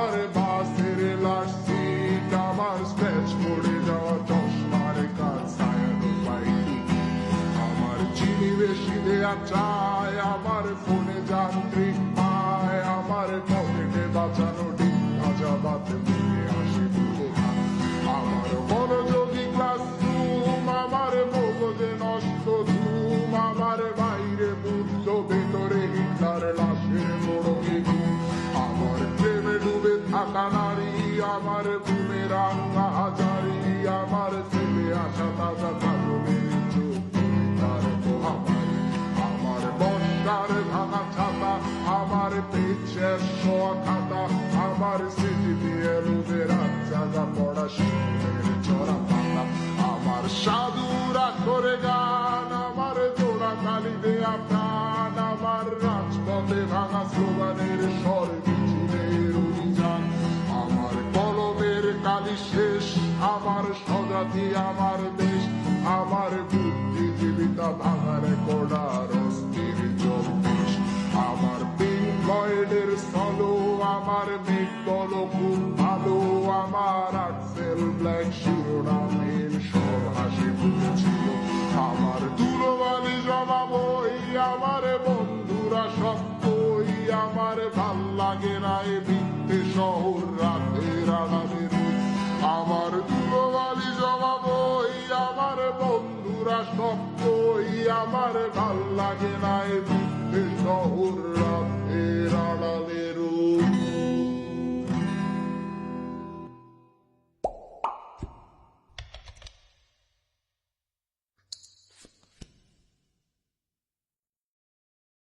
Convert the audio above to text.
আমার বাসের লাশ সিট, আমার স্ক্র্যাচ পড়ে যাওয়া চশমার কাজ, ছায়ানো পাইনি আমার চিনি বেশি দেয়া চায়, আমার ফোনে যান্ত্রিক পায়, আমার পকেটে বাঁচানো ডিম ভাজা বাত মুখে আসে ভুলে খান, আমার মনোযোগী ক্লাসরুম, আমার মগজে নষ্ট ধুম, আমার বাইরে বুদ্ধ ভেতরে হিটলার লাশের মোড়কে ঘুম, আমার প্রেমে ডুবে থাকা নারী, আমার ঘুমে রাঙ্গা হাজারি, আমার ছেলে আসা তাজা কাজলের চোখ তার মহামারী, আমার বর্ষার ভাঙা ছাতা, আমার পেট শেষ হওয়া খাতা, আমার স্মৃতি দিয়ে রোদে রাত জাগা পড়া শিশুদের চড়া পাতা, আমার সাধুরা করে গান, আমার জোড়া কালি দেয়া প্রাণ, আমার রাজপথে ভাঙা স্লোগানের স্বর মিছিলের অভিযান, আমার কলমের কালি শেষ, আমার স্বজাতি আমার দেশ, আমার বুদ্ধিজীবিতা ভাঙার কোডার অস্থির চব্বিশ, আমার পিঙ্ক ফ্লয়েডের সলো, আমার মেঘ বলো খুব ভালো, আমার আক্সেল ব্ল্যাক শিরোনামের সব হাসি ফুটেছিল, আমার ধুলোবালি জমা বই, আমার বন্ধুরা সব কই, আমার ভাল লাগে না এ মিথ্যে শহর রাতের আড়ালের, আমার ধুলোবালি জমা বই, আমার বন্ধুরা সব কই, আমার ভাল লাগে না এ মিথ্যে শহর রাত